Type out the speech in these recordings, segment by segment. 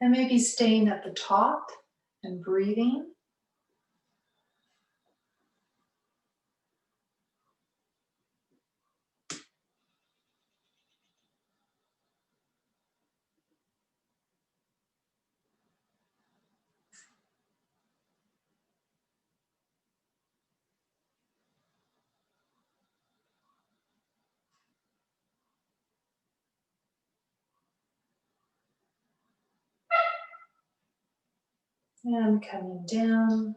And maybe staying at the top and breathing. And coming down.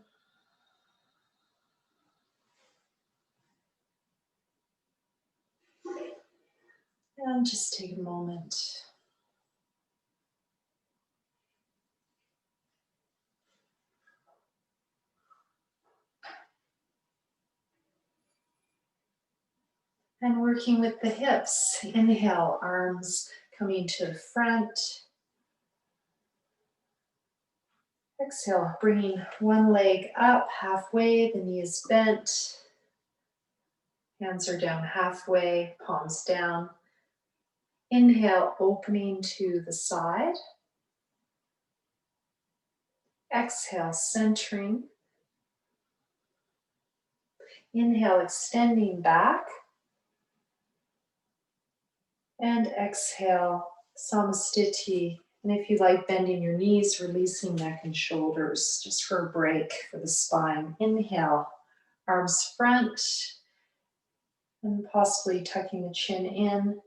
And just take a moment. And working with the hips. Inhale, arms coming to the front. Exhale, bringing one leg up halfway, the knee is bent. Hands are down halfway, palms down. Inhale, opening to the side. Exhale, centering. Inhale, extending back. And exhale, samastiti. And if you like, bending your knees, releasing neck and shoulders, just for a break for the spine. Inhale, arms front, and possibly tucking the chin in.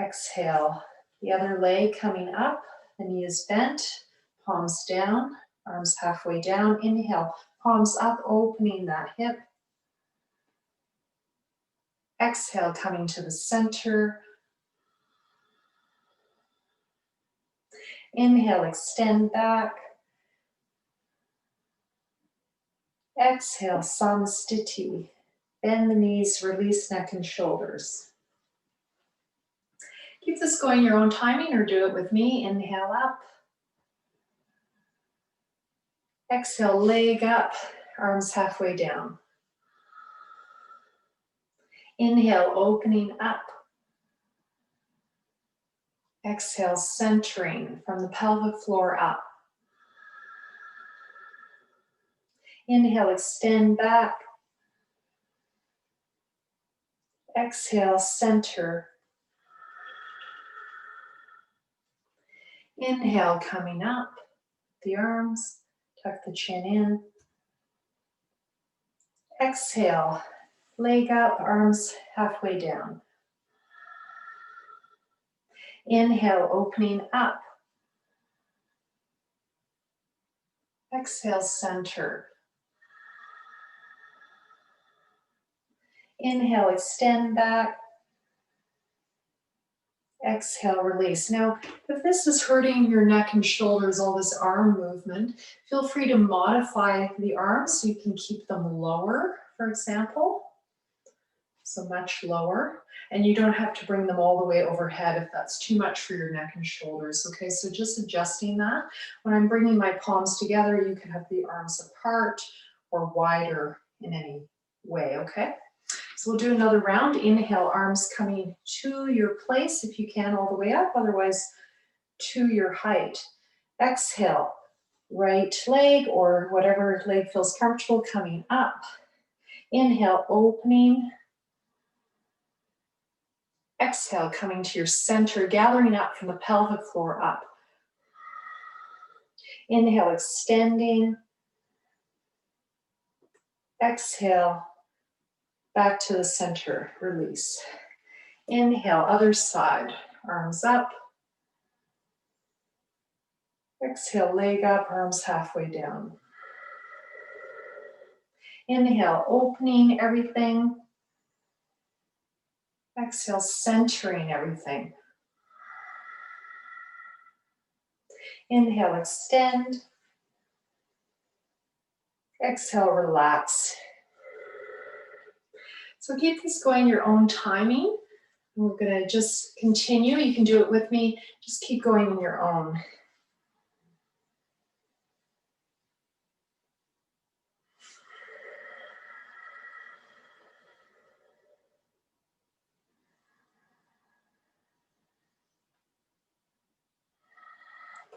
Exhale, the other leg coming up, the knee is bent, palms down, arms halfway down. Inhale, palms up, opening that hip. Exhale, coming to the center. Inhale, extend back. Exhale, samastiti. Bend the knees, release neck and shoulders. Keep this going your own timing or do it with me. Inhale up. Exhale, leg up, arms halfway down. Inhale, opening up. Exhale, centering from the pelvic floor up. Inhale, extend back. Exhale, center. Inhale, coming up, the arms, tuck the chin in. Exhale, leg up, arms halfway down. Inhale, opening up. Exhale, center. Inhale, extend back. Exhale, release. Now, if this is hurting your neck and shoulders, all this arm movement, feel free to modify the arms so you can keep them lower, for example. So much lower. And you don't have to bring them all the way overhead if that's too much for your neck and shoulders. Okay, so just adjusting that. When I'm bringing my palms together, you can have the arms apart or wider in any way, okay? So we'll do another round. Inhale, arms coming to your place if you can, all the way up, otherwise to your height. Exhale, right leg or whatever leg feels comfortable coming up. Inhale, opening. Exhale, coming to your center, gathering up from the pelvic floor up. Inhale, extending. Exhale, back to the center, release. Inhale, other side, arms up. Exhale, leg up, arms halfway down. Inhale, opening everything. Exhale, centering everything. Inhale, extend. Exhale, relax. So keep this going your own timing. We're going to just continue. You can do it with me. Just keep going on your own.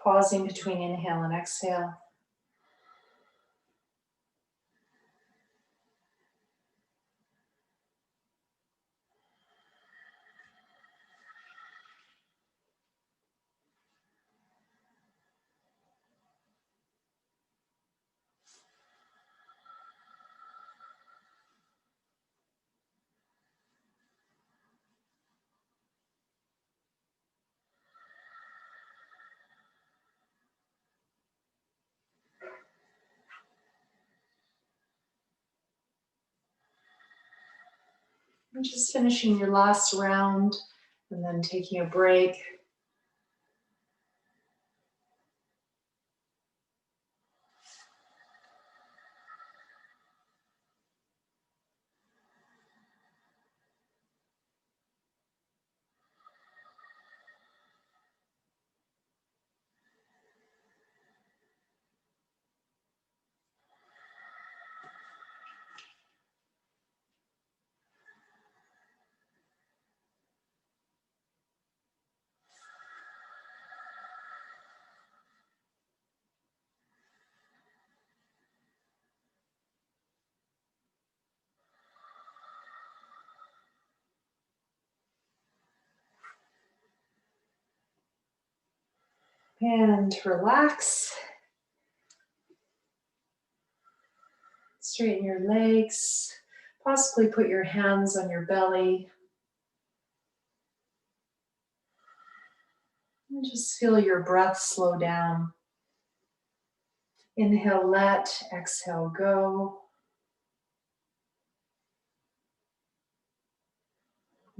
pausing between inhale and exhale. And just finishing your last round and then taking a break. And relax. Straighten your legs. Possibly put your hands on your belly. And just feel your breath slow down. Inhale, let. Exhale, go.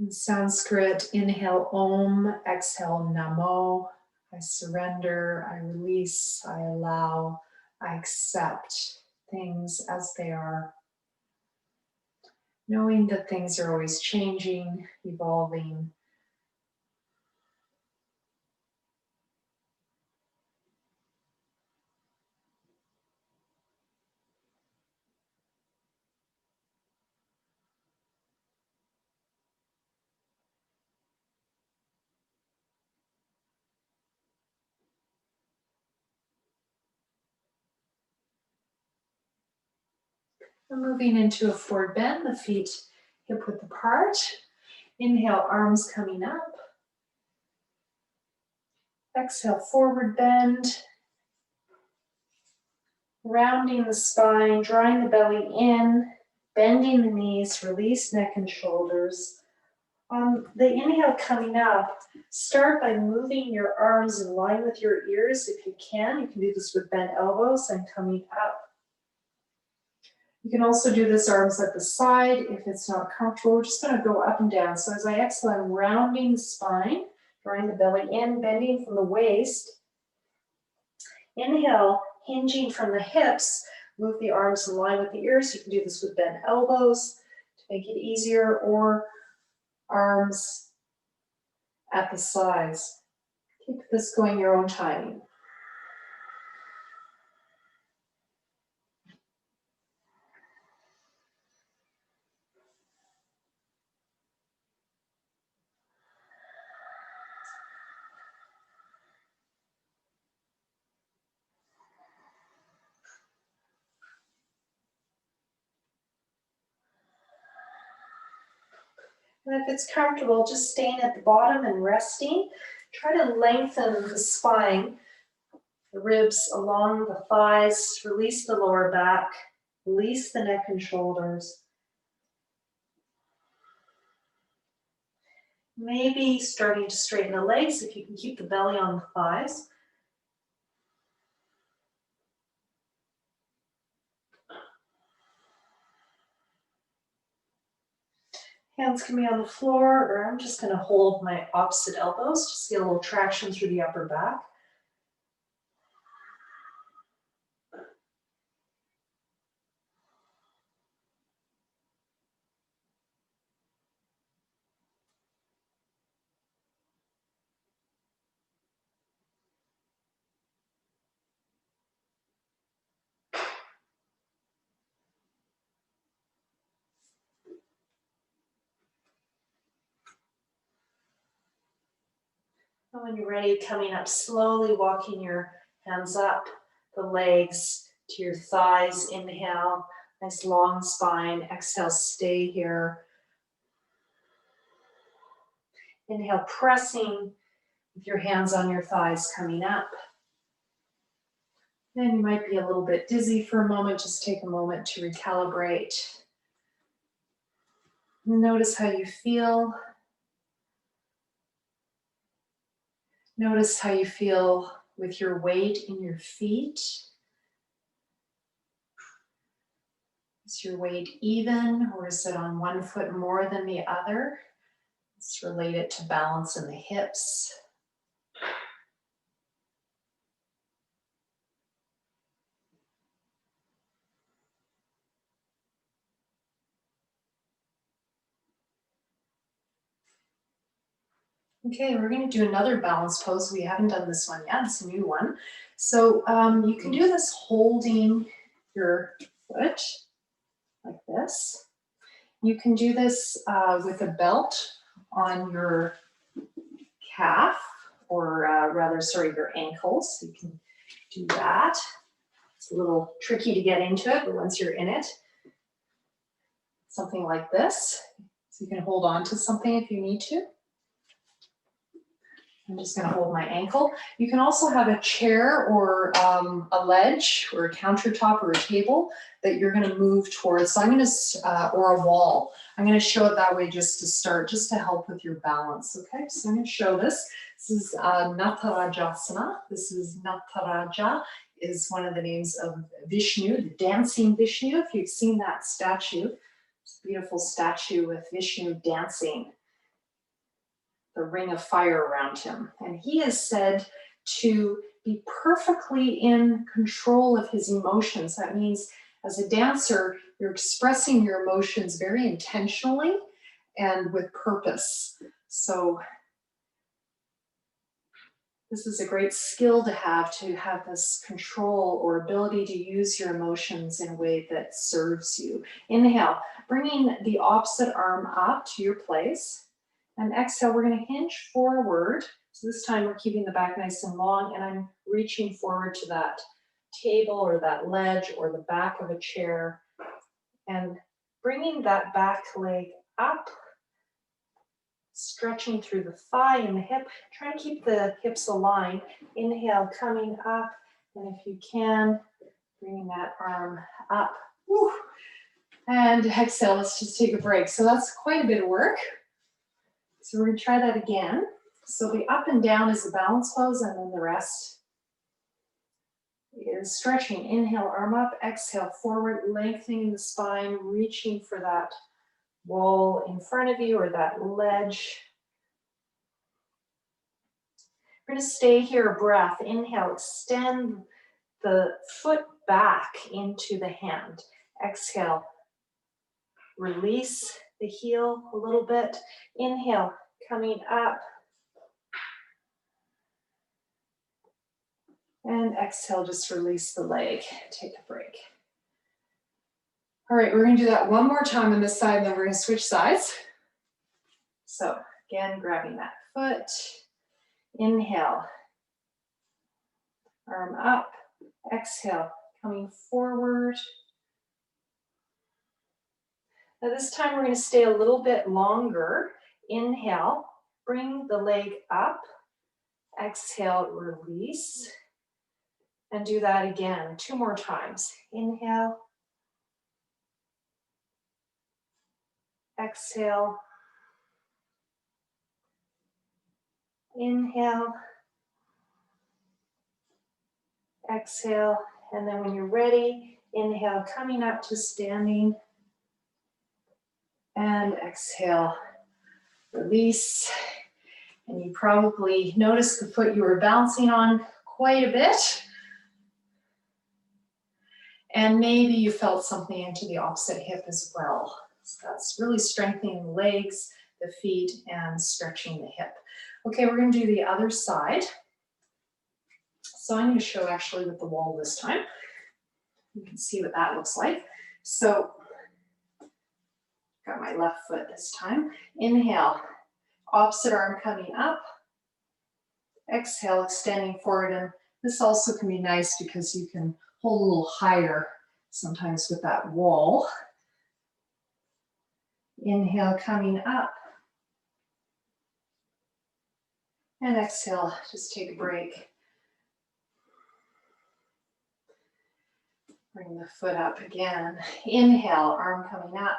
In Sanskrit, inhale, Om. Exhale, Namo. I surrender, I release, I allow, I accept things as they are. Knowing that things are always changing, evolving. We're moving into a forward bend, the feet hip width apart. Inhale, arms coming up. Exhale, forward bend. Rounding the spine, drawing the belly in, bending the knees, release neck and shoulders. On the inhale coming up, start by moving your arms in line with your ears if you can. You can do this with bent elbows and coming up. You can also do this arms at the side if it's not comfortable. We're just going to go up and down. So as I exhale, I'm rounding the spine, drawing the belly in, bending from the waist. Inhale, hinging from the hips, move the arms in line with the ears. You can do this with bent elbows to make it easier, or arms at the sides. Keep this going your own timing. And if it's comfortable, just staying at the bottom and resting. Try to lengthen the spine, the ribs along the thighs, release the lower back, release the neck and shoulders. Maybe starting to straighten the legs if you can keep the belly on the thighs. Hands can be on the floor, or I'm just going to hold my opposite elbows, just get a little traction through the upper back. when you're ready, coming up slowly, walking your hands up the legs to your thighs. Inhale, nice long spine. Exhale, stay here. Inhale, pressing with your hands on your thighs, coming up. Then you might be a little bit dizzy for a moment. Just take a moment to recalibrate. Notice how you feel. Notice how you feel with your weight in your feet. Is your weight even, or is it on one foot more than the other? Let's relate it to balance in the hips. Okay, we're going to do another balance pose. We haven't done this one yet. It's a new one. So you can do this holding your foot like this. You can do this with a belt on your calf, or your ankles. You can do that. It's a little tricky to get into it, but once you're in it, something like this. So you can hold on to something if you need to. I'm just going to hold my ankle. You can also have a chair or a ledge or a countertop or a table that you're going to move towards. So I'm going to, or a wall. I'm going to show it that way just to start, just to help with your balance. Okay, so I'm going to show this. This is Natarajasana. This is Nataraja, is one of the names of Vishnu, the dancing Vishnu. If you've seen that statue, it's a beautiful statue with Vishnu dancing, the ring of fire around him. And he is said to be perfectly in control of his emotions. That means as a dancer, you're expressing your emotions very intentionally and with purpose. So this is a great skill to have this control or ability to use your emotions in a way that serves you. Inhale, bringing the opposite arm up to your place. And exhale, we're going to hinge forward. So this time we're keeping the back nice and long, and I'm reaching forward to that table or that ledge or the back of a chair and bringing that back leg up, stretching through the thigh and the hip. Try to keep the hips aligned. Inhale, coming up, and if you can, bringing that arm up. Woo. And exhale, let's just take a break. So that's quite a bit of work. So we're going to try that again. So the up and down is the balance pose, and then the rest is stretching. Inhale, arm up. Exhale, forward, lengthening the spine, reaching for that wall in front of you or that ledge. We're going to stay here a breath. Inhale, extend the foot back into the hand. Exhale, release the heel a little bit. Inhale, coming up. And exhale, just release the leg. Take a break. All right, we're going to do that one more time on this side, and then we're going to switch sides. So again, grabbing that foot. Inhale, arm up. Exhale, coming forward. Now this time we're going to stay a little bit longer. Inhale, bring the leg up. Exhale, release. And do that again, 2 more times. Inhale. Exhale. Inhale. Exhale. And then when you're ready, inhale, coming up to standing. And exhale, release. And you probably noticed the foot you were bouncing on quite a bit. And maybe you felt something into the opposite hip as well. So that's really strengthening the legs, the feet, and stretching the hip. Okay, we're going to do the other side. So I'm going to show actually with the wall this time. You can see what that looks like. So, got my left foot this time. Inhale, opposite arm coming up. Exhale, extending forward. And this also can be nice because you can hold a little higher sometimes with that wall. Inhale, coming up. And exhale, just take a break. Bring the foot up again. Inhale, arm coming up.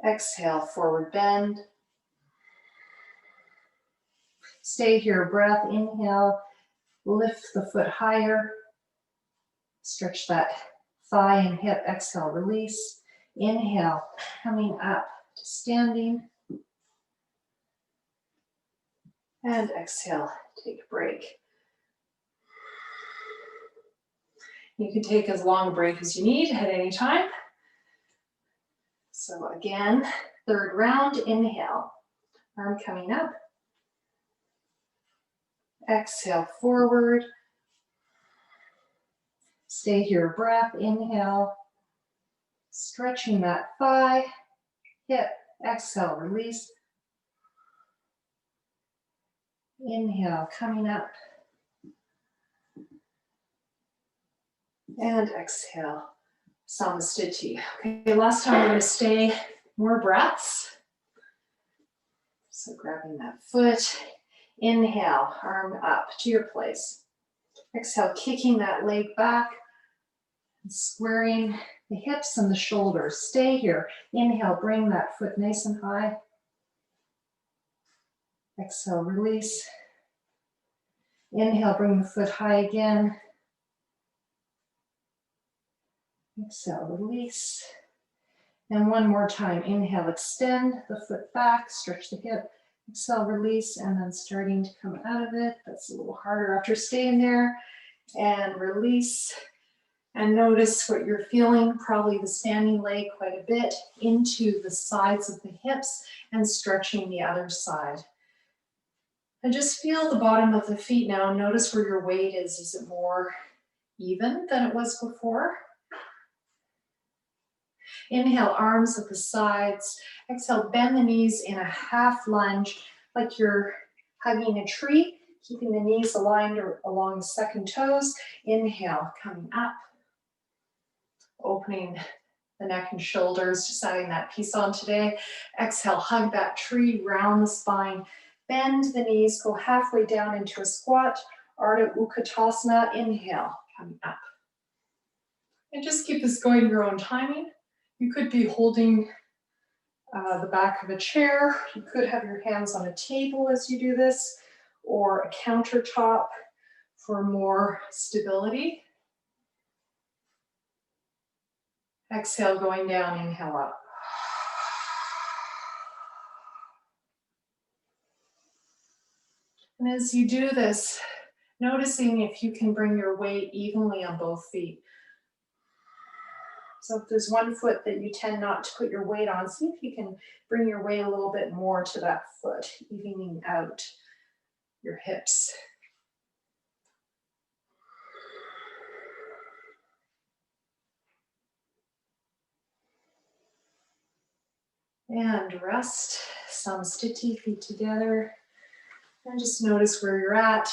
Exhale, forward bend. Stay here, breath. Inhale, lift the foot higher. Stretch that thigh and hip. Exhale, release. Inhale, coming up to standing. And exhale, take a break. You can take as long a break as you need at any time. So again, third round, inhale, arm coming up. Exhale, forward. Stay here, breath, inhale. Stretching that thigh, hip, exhale, release. Inhale, coming up. And exhale, Samastiti. Okay, last time we're going to stay more breaths. So grabbing that foot. Inhale, arm up to your place. Exhale, kicking that leg back and squaring the hips and the shoulders. Stay here. Inhale, bring that foot nice and high. Exhale, release. Inhale, bring the foot high again. Exhale, release. And one more time. Inhale, extend the foot back, stretch the hip. Exhale, release, and then starting to come out of it. That's a little harder after staying there. And release. And notice what you're feeling, probably the standing leg quite a bit into the sides of the hips and stretching the other side. And just feel the bottom of the feet now. Notice where your weight is. Is it more even than it was before? Inhale, arms at the sides. Exhale, bend the knees in a half lunge, like you're hugging a tree, keeping the knees aligned along the second toes. Inhale, coming up. Opening the neck and shoulders, just adding that piece on today. Exhale, hug that tree, round the spine. Bend the knees, go halfway down into a squat. Ardha Utkatasana, inhale, coming up. And just keep this going your own timing. You could be holding the back of a chair. You could have your hands on a table as you do this, or a countertop for more stability. Exhale, going down, inhale up. And as you do this, noticing if you can bring your weight evenly on both feet. So if there's one foot that you tend not to put your weight on, see if you can bring your weight a little bit more to that foot, evening out your hips. And rest, Samastiti, feet together. And just notice where you're at.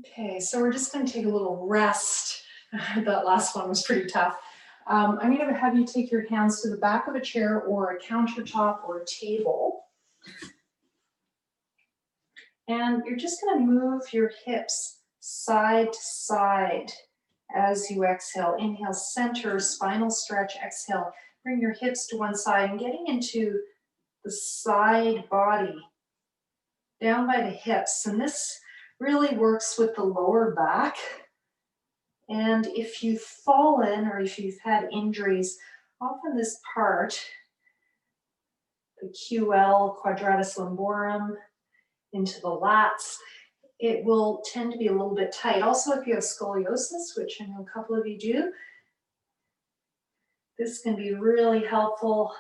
Okay, so we're just going to take a little rest. That last one was pretty tough. I'm going to have you take your hands to the back of a chair or a countertop or a table. And you're just going to move your hips side to side as you exhale. Inhale, center, spinal stretch. Exhale, bring your hips to one side and getting into the side body, down by the hips. And this really works with the lower back. And if you've fallen or if you've had injuries, often this part, the QL, quadratus lumborum, into the lats, it will tend to be a little bit tight. Also, if you have scoliosis, which I know a couple of you do, this can be really helpful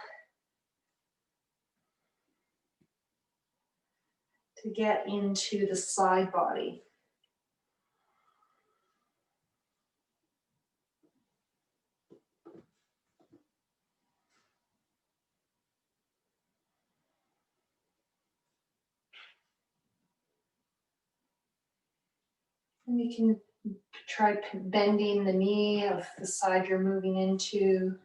to get into the side body. And you can try bending the knee of the side you're moving into.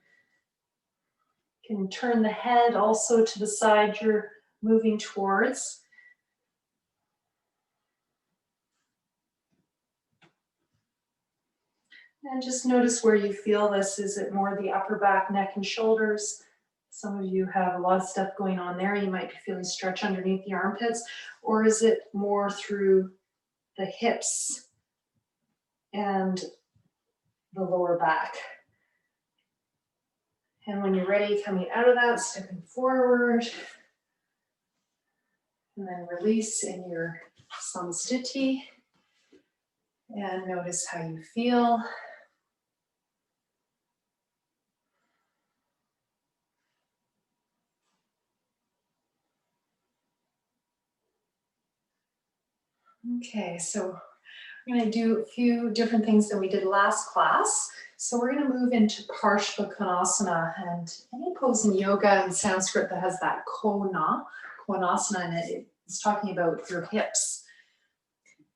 You can turn the head also to the side you're moving towards. And just notice where you feel this. Is it more the upper back, neck, and shoulders? Some of you have a lot of stuff going on there. You might be feeling stretch underneath the armpits. Or is it more through the hips and the lower back? And when you're ready, coming out of that, stepping forward. And then release in your samastiti. And notice how you feel. Okay, so we're going to do a few different things than we did last class. So we're going to move into Parsha Konasana, and any pose in yoga and Sanskrit that has that konasana in it, it's talking about your hips.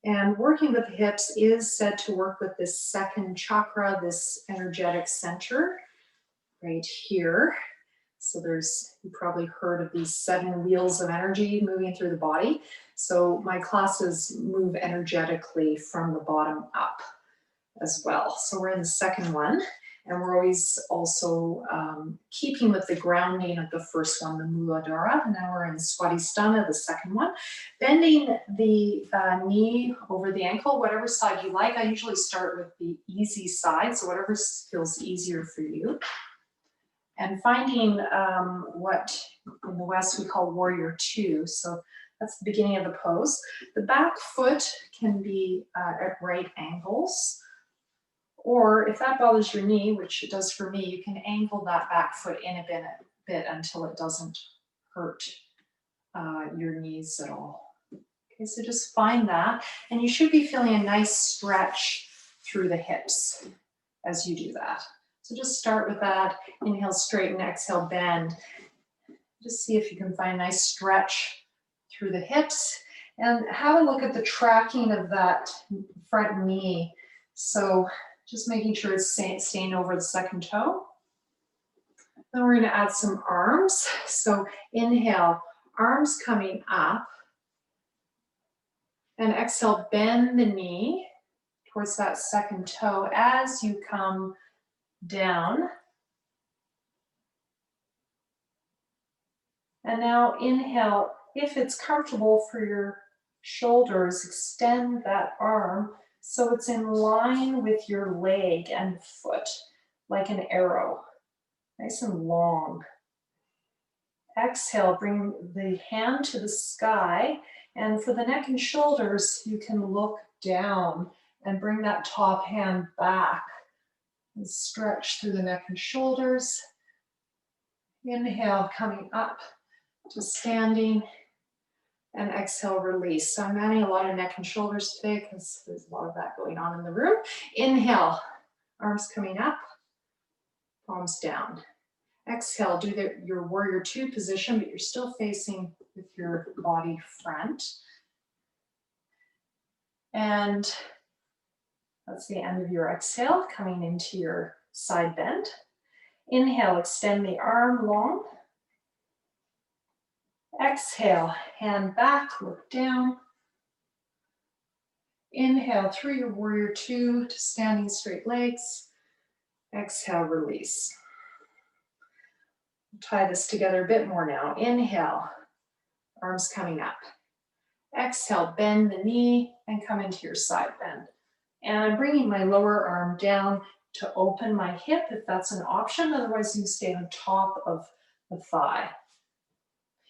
And working with the hips is said to work with this second chakra, this energetic center right here. So you probably heard of these 7 wheels of energy moving through the body. So my classes move energetically from the bottom up as well. So we're in the second one, and we're always also keeping with the grounding of the first one, the Muladhara. And now we're in Vashtisthana, the second one. Bending the knee over the ankle, whatever side you like. I usually start with the easy side, so whatever feels easier for you. And finding what in the West we call warrior 2. So that's the beginning of the pose. The back foot can be at right angles. Or if that bothers your knee, which it does for me, you can angle that back foot in a bit until it doesn't hurt your knees at all. Okay, so just find that. And you should be feeling a nice stretch through the hips as you do that. So just start with that. Inhale, straighten, exhale, bend. Just see if you can find a nice stretch through the hips. And have a look at the tracking of that front knee. So just making sure it's staying over the second toe. Then we're going to add some arms. So inhale, arms coming up. And exhale, bend the knee towards that second toe as you come down. And now inhale, if it's comfortable for your shoulders, extend that arm so it's in line with your leg and foot, like an arrow, nice and long. Exhale, bring the hand to the sky, and for the neck and shoulders, you can look down and bring that top hand back and stretch through the neck and shoulders. Inhale, coming up to standing, and exhale, release. So I'm adding a lot of neck and shoulders today because there's a lot of that going on in the room. Inhale, arms coming up, palms down. Exhale, do your warrior 2 position, but you're still facing with your body front. And that's the end of your exhale, coming into your side bend. Inhale, extend the arm long. Exhale, hand back, look down. Inhale through your warrior 2 to standing straight legs. Exhale, release. Tie this together a bit more now. Inhale, arms coming up. Exhale, bend the knee and come into your side bend. And I'm bringing my lower arm down to open my hip if that's an option. Otherwise, you can stay on top of the thigh.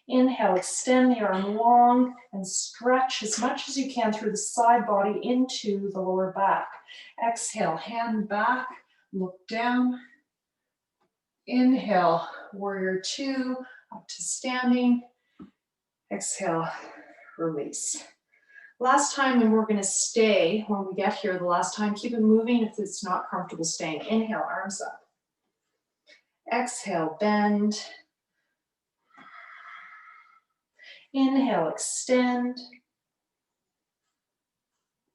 Inhale, extend the arm long and stretch as much as you can through the side body into the lower back. Exhale, hand back, look down. Inhale, warrior 2, up to standing. Exhale, release. Last time, and we're going to stay when we get here the last time. Keep it moving if it's not comfortable staying. Inhale, arms up. Exhale, bend. Inhale, extend.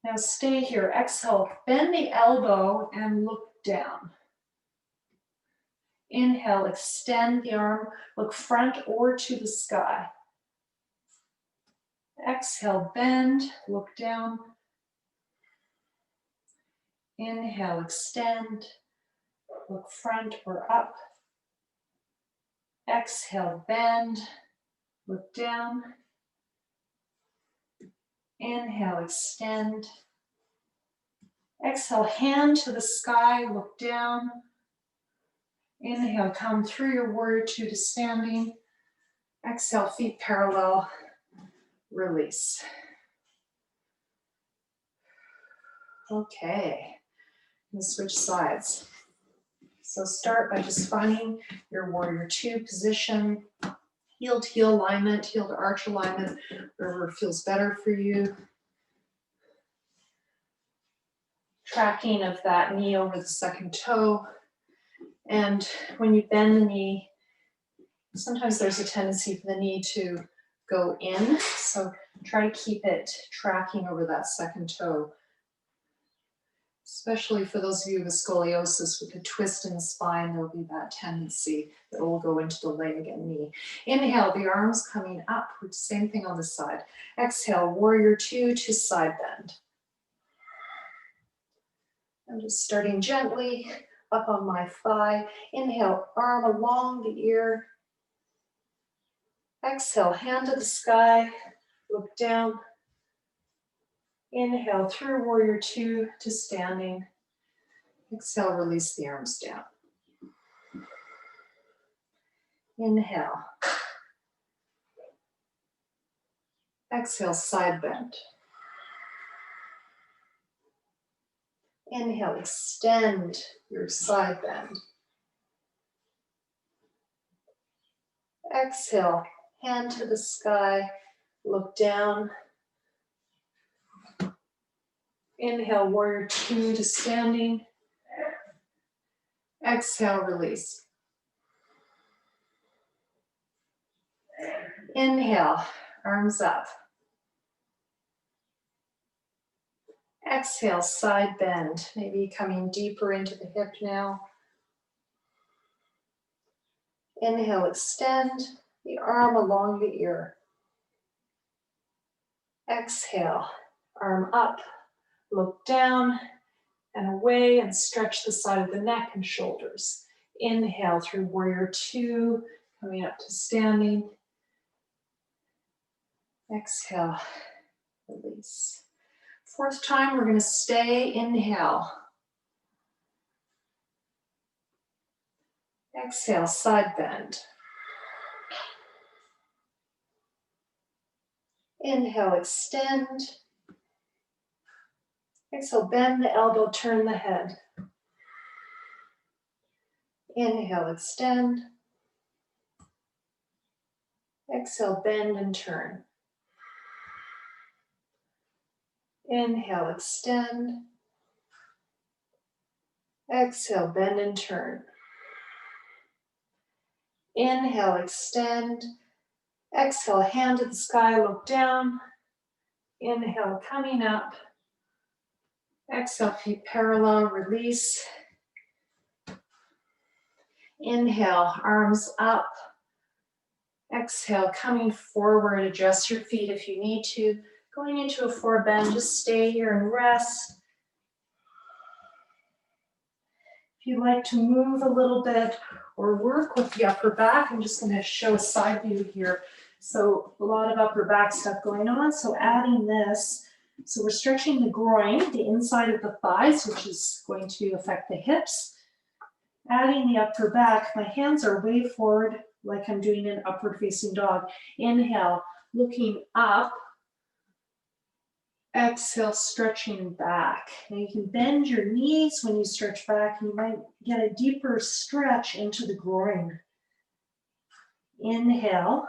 Now stay here. Exhale, bend the elbow and look down. Inhale, extend the arm, look front or to the sky. Exhale, bend, look down. Inhale, extend, look front or up. Exhale, bend, look down. Inhale, extend. Exhale, hand to the sky, look down. Inhale, come through your warrior two to standing. Exhale, feet parallel, release. Okay, I'm gonna switch sides. So start by just finding your warrior two position, heel to heel alignment, heel to arch alignment, wherever feels better for you. Tracking of that knee over the second toe. And when you bend the knee, sometimes there's a tendency for the knee to go in. So try to keep it tracking over that second toe. Especially for those of you with scoliosis, with a twist in the spine, there'll be that tendency that will go into the leg and knee. Inhale, the arms coming up. Same thing on this side. Exhale, warrior two to side bend. I'm just starting gently up on my thigh. Inhale, arm along the ear. Exhale, hand to the sky, look down. Inhale, through warrior two to standing. Exhale, release the arms down. Inhale. Exhale, side bend. Inhale, extend your side bend. Exhale, hand to the sky, look down. Inhale, warrior two to standing. Exhale, release. Inhale, arms up. Exhale, side bend, maybe coming deeper into the hip now. Inhale, extend the arm along the ear. Exhale, arm up, look down and away and stretch the side of the neck and shoulders. Inhale through warrior two, coming up to standing. Exhale, release. Fourth time, we're going to stay. Inhale. Exhale, side bend. Inhale, extend. Exhale, bend the elbow, turn the head. Inhale, extend. Exhale, bend and turn. Inhale, extend. Exhale, bend and turn. Inhale, extend. Exhale, hand to the sky, look down. Inhale, coming up. Exhale, feet parallel, release. Inhale, arms up. Exhale, coming forward, adjust your feet if you need to. Going into a forward bend, just stay here and rest. If you'd like to move a little bit or work with the upper back, I'm just going to show a side view here. So a lot of upper back stuff going on. So adding this, so we're stretching the groin, the inside of the thighs, which is going to affect the hips. Adding the upper back, my hands are way forward like I'm doing an upward facing dog. Inhale, looking up. Exhale, stretching back. Now you can bend your knees when you stretch back, and you might get a deeper stretch into the groin. Inhale,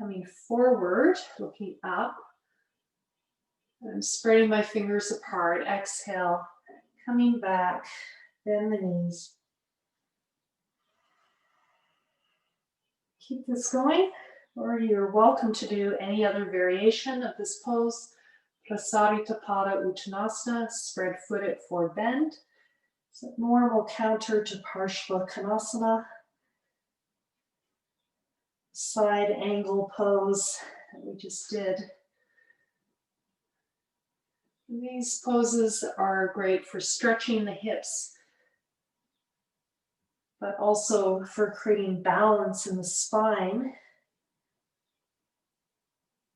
Coming forward, looking up. I'm spreading my fingers apart. Exhale, coming back, bend the knees. Keep this going, or you're welcome to do any other variation of this pose. Prasarita Pada Uttanasana, spread foot at forward bend. It's a normal counter to Parsha Konasana. Side angle pose that we just did. These poses are great for stretching the hips, but also for creating balance in the spine.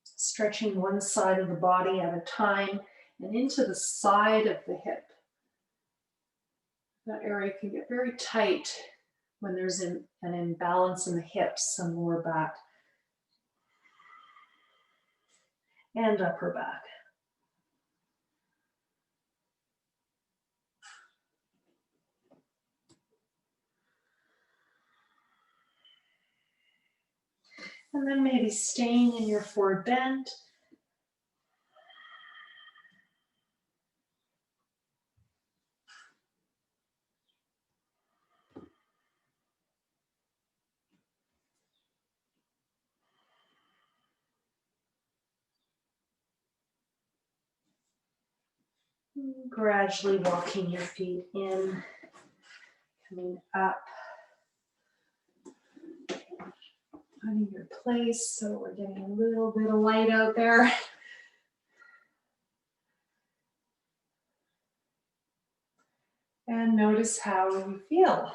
Stretching one side of the body at a time and into the side of the hip. That area can get very tight when there's an imbalance in the hips and lower back and upper back. And then maybe staying in your forward bend. Gradually walking your feet in, coming up, finding your place. So we're getting a little bit of light out there. And notice how you feel.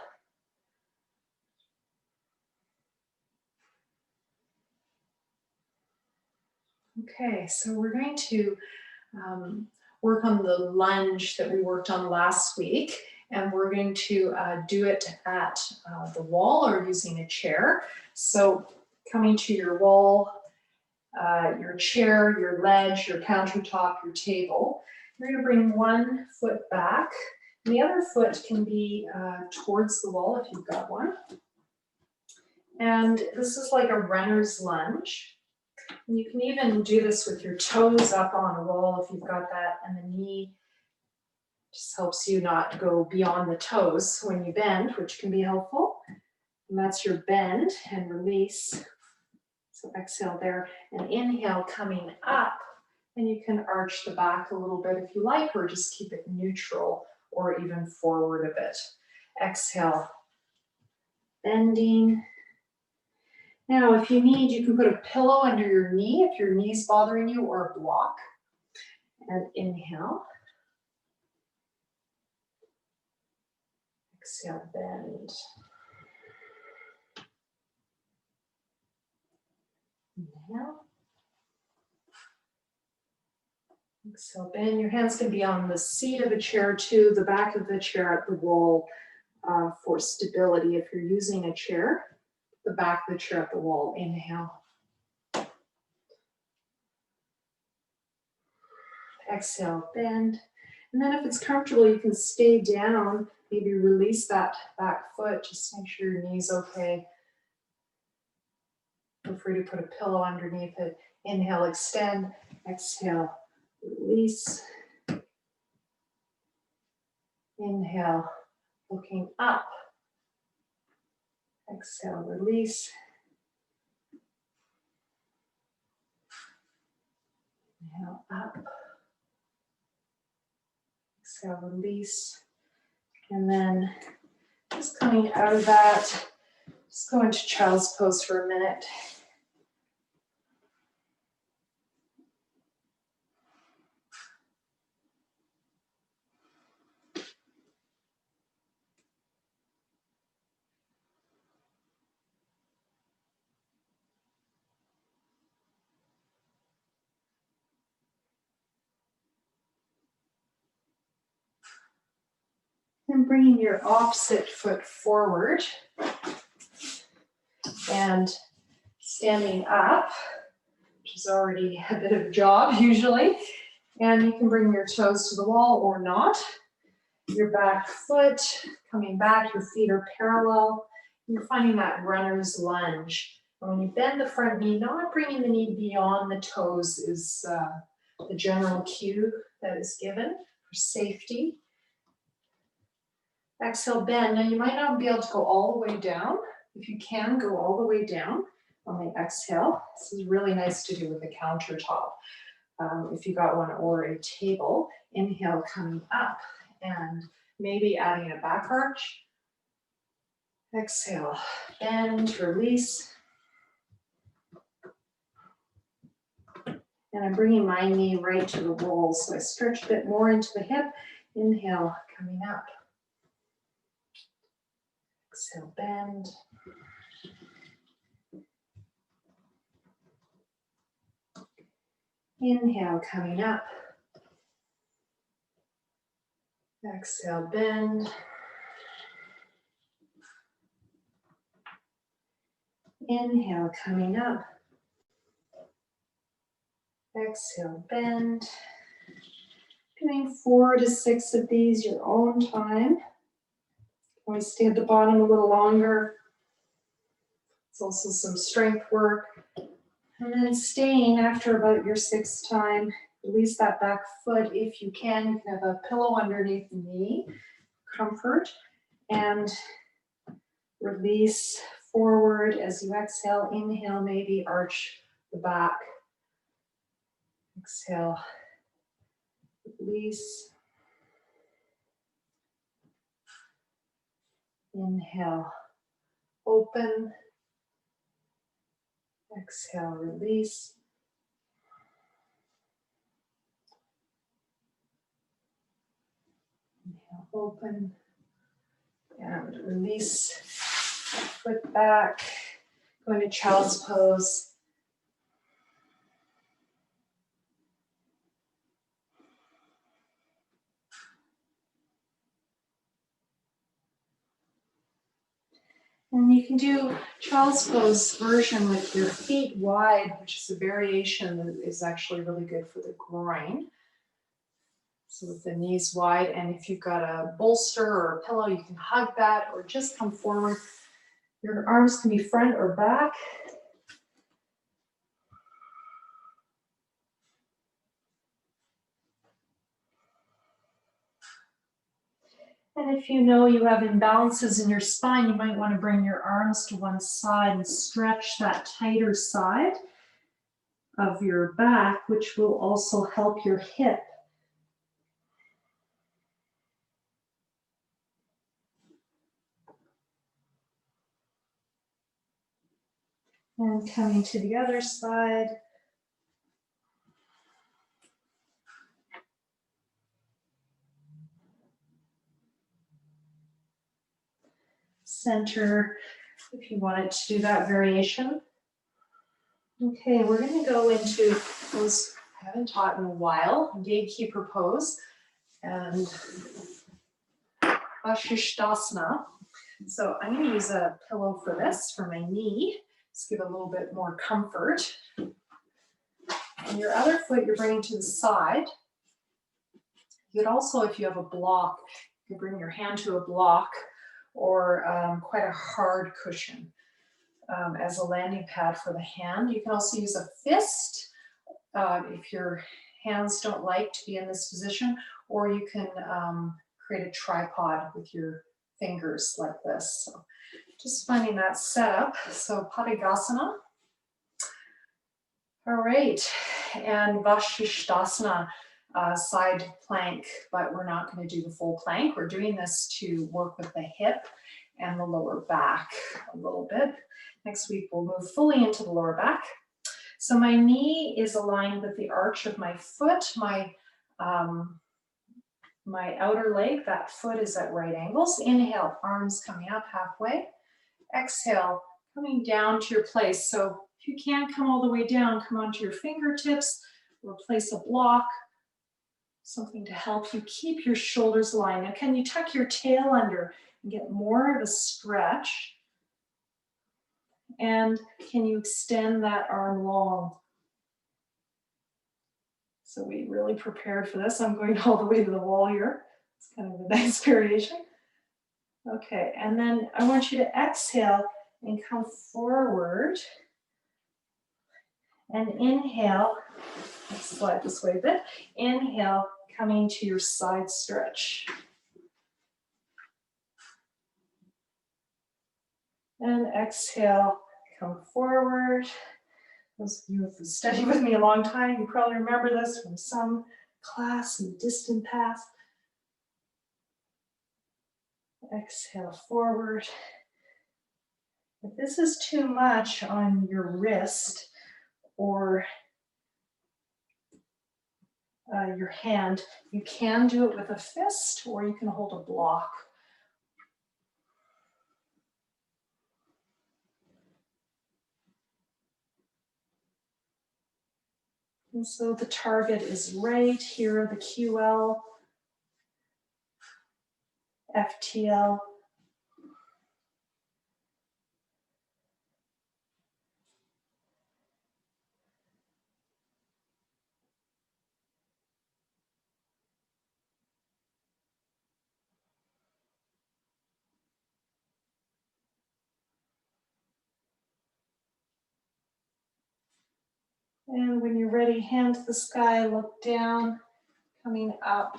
Okay, so we're going to work on the lunge that we worked on last week, and we're going to do it at the wall or using a chair. So coming to your wall, your chair, your ledge, your countertop, your table, you're going to bring one foot back. And the other foot can be towards the wall if you've got one. And this is like a runner's lunge. And you can even do this with your toes up on a wall if you've got that, and the knee just helps you not go beyond the toes when you bend, which can be helpful. And that's your bend and release. So exhale there and inhale coming up, and you can arch the back a little bit if you like, or just keep it neutral or even forward a bit. Exhale, bending. Now, if you need, you can put a pillow under your knee if your knee's bothering you, or a block. And inhale. Exhale, bend. Inhale. Exhale, bend. Your hands can be on the seat of a chair too, the back of the chair at the wall for stability if you're using a chair. The back of the chair at the wall. Inhale. Exhale, bend. And then if it's comfortable, you can stay down, maybe release that back foot, just make sure your knee's okay. Feel free to put a pillow underneath it. Inhale, extend. Exhale, release. Inhale, looking up. Exhale, release. Inhale, up. Exhale, release. And then just coming out of that, just go into child's pose for a minute. And bringing your opposite foot forward and standing up, which is already a bit of a job usually. And you can bring your toes to the wall or not. Your back foot coming back, your feet are parallel. You're finding that runner's lunge. When you bend the front knee, not bringing the knee beyond the toes is the general cue that is given for safety. Exhale, bend. Now you might not be able to go all the way down. If you can, go all the way down on the exhale. This is really nice to do with a countertop. If you got one or a table, inhale coming up and maybe adding a back arch. Exhale, bend, release. And I'm bringing my knee right to the wall, so I stretch a bit more into the hip. Inhale, coming up. Exhale, bend. Inhale, coming up. Exhale, bend. Inhale, coming up. Exhale, bend. Doing 4 to 6 of these your own time. Always stay at the bottom a little longer. It's also some strength work. And then staying after about your 6th time, release that back foot if you can. You can have a pillow underneath the knee, comfort, and release forward as you exhale. Inhale, maybe arch the back. Exhale, release. Inhale, open. Exhale, release. Inhale, open. And release. Foot back. Going to child's pose. And you can do child's pose version with your feet wide, which is a variation that is actually really good for the groin. So with the knees wide, and if you've got a bolster or a pillow, you can hug that or just come forward. Your arms can be front or back. And if you know you have imbalances in your spine, you might want to bring your arms to one side and stretch that tighter side of your back, which will also help your hip. And coming to the other side. Center, if you wanted to do that variation. Okay, we're going to go into pose I haven't taught in a while, Gatekeeper Pose and Vashishtasana. So I'm going to use a pillow for this, for my knee. Just give a little bit more comfort. And your other foot you're bringing to the side. You could also, if you have a block, you can bring your hand to a block or quite a hard cushion as a landing pad for the hand. You can also use a fist if your hands don't like to be in this position, or you can create a tripod with your fingers like this. So just finding that setup. So Paragasana. All right, and Vashishtasana, side plank, but we're not going to do the full plank. We're doing this to work with the hip and the lower back a little bit. Next week we'll move fully into the lower back. So my knee is aligned with the arch of my foot. My outer leg, that foot is at right angles. Inhale, arms coming up halfway. Exhale, coming down to your place. So if you can't come all the way down, come onto your fingertips or place a block, something to help you keep your shoulders aligned. Now, can you tuck your tail under and get more of a stretch? And can you extend that arm long? So we really prepared for this. I'm going all the way to the wall here. It's kind of a nice variation. Okay, and then I want you to exhale and come forward And inhale, let's slide this way a bit. Inhale, coming to your side stretch. And exhale, come forward. Those of you who have studied with me a long time, you probably remember this from some class in the distant past. Exhale forward. If this is too much on your wrist or your hand, you can do it with a fist or you can hold a block. And so the target is right here, the QL, FTL. And when you're ready, hand to the sky, look down, coming up.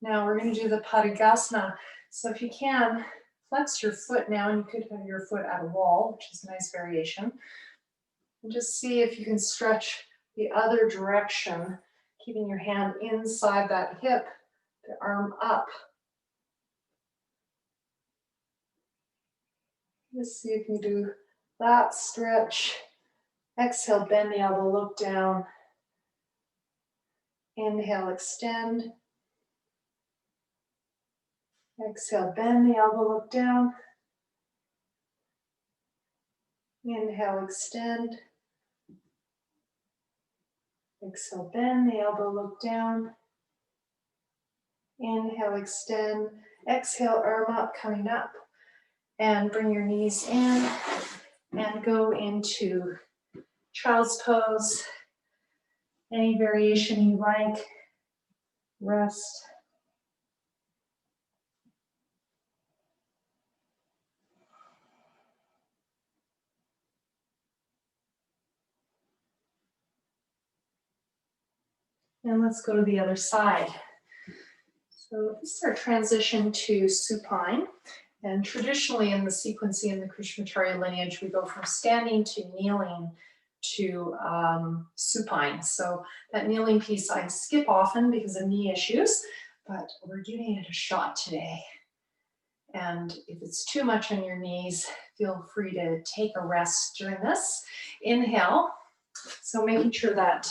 Now we're going to do the Paragasana. So if you can, flex your foot now, and you could have your foot at a wall, which is a nice variation. And just see if you can stretch the other direction, keeping your hand inside that hip, the arm up. Just see if you do that stretch. Exhale, bend the elbow, look down. Inhale, extend. Exhale, bend the elbow, look down. Inhale, extend. Exhale, bend the elbow, look down. Inhale, extend. Exhale, arm up, coming up. And bring your knees in and go into child's pose. Any variation you like. Rest. And let's go to the other side. So this is our transition to supine. And traditionally in the sequencing in the Krishnamacharya lineage, we go from standing to kneeling to supine. So that kneeling piece I skip often because of knee issues, but we're giving it a shot today. And if it's too much on your knees, feel free to take a rest during this. Inhale. So making sure that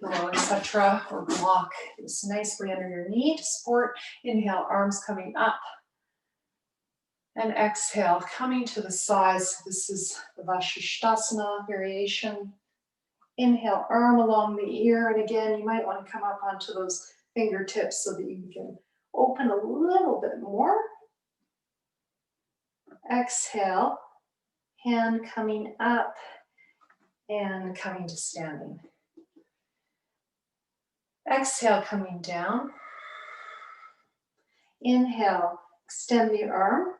pillow, etc., or block is nicely under your knee to support. Inhale, arms coming up. And exhale, coming to the sides. This is the Vashishtasana variation. Inhale, arm along the ear. And again, you might want to come up onto those fingertips so that you can open a little bit more. Exhale, hand coming up and coming to standing. Exhale, coming down. Inhale, extend the arm.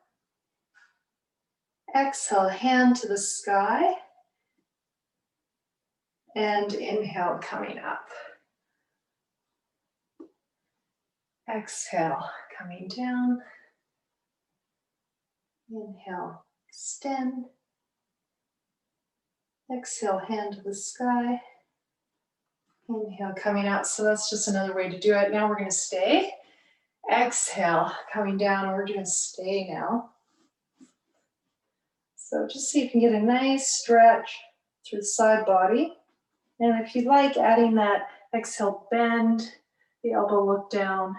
Exhale, hand to the sky. And inhale, coming up. Exhale, coming down. Inhale, extend. Exhale, hand to the sky. Inhale, coming out. So that's just another way to do it. Now we're going to stay. Exhale, coming down. We're going to stay now. So just see if you can get a nice stretch through the side body. And if you'd like, adding that exhale, bend the elbow, look down.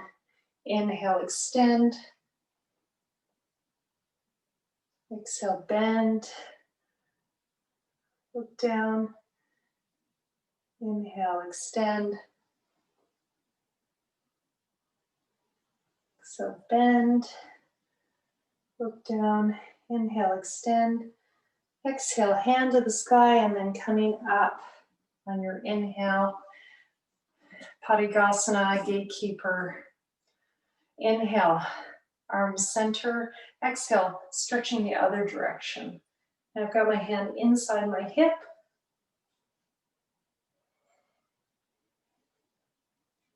Inhale, extend. Exhale, bend. Look down. Inhale, extend. So bend. Look down. Inhale, extend. Exhale, hand to the sky, and then coming up on your inhale. Paragasana, Gatekeeper. Inhale, arms center. Exhale, stretching the other direction. And I've got my hand inside my hip.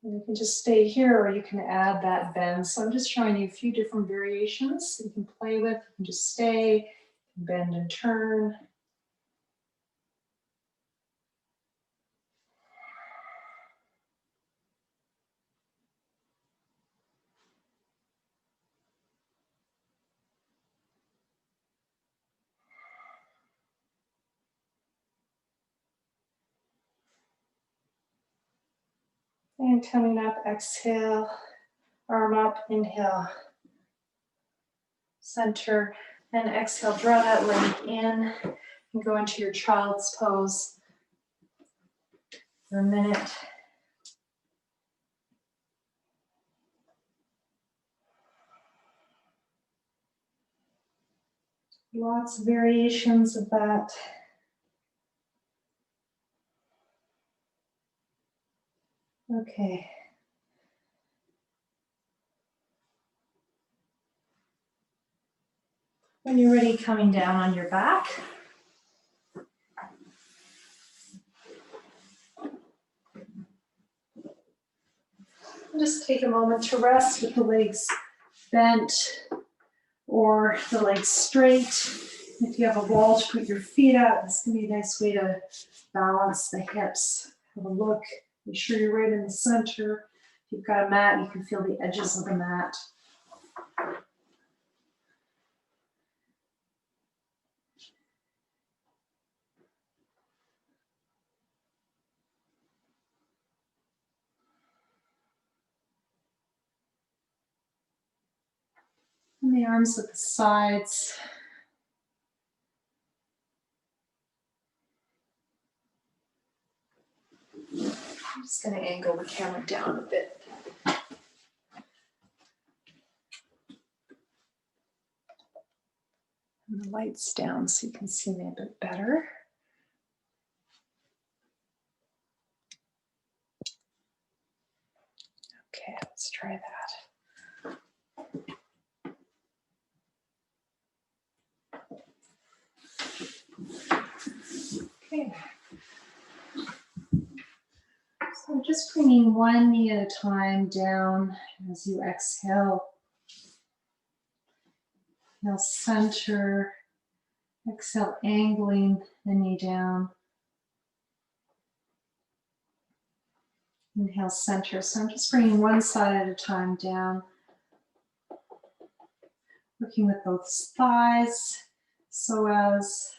And you can just stay here or you can add that bend. So I'm just showing you a few different variations that you can play with. You can just stay, bend and turn. And coming up, exhale, arm up, inhale, center, and exhale, draw that leg in and go into your child's pose for a minute. Lots of variations of that. Okay. When you're ready, coming down on your back. Just take a moment to rest with the legs bent or the legs straight. If you have a wall to put your feet at, this can be a nice way to balance the hips. Have a look, make sure you're right in the center. If you've got a mat, you can feel the edges of the mat. And the arms at the sides. I'm just going to angle the camera down a bit. And the lights down so you can see me a bit better. Okay, let's try that. Okay. So just bringing one knee at a time down as you exhale. Inhale, center. Exhale, angling the knee down. Inhale, center. So I'm just bringing one side at a time down. Working with both thighs, psoas.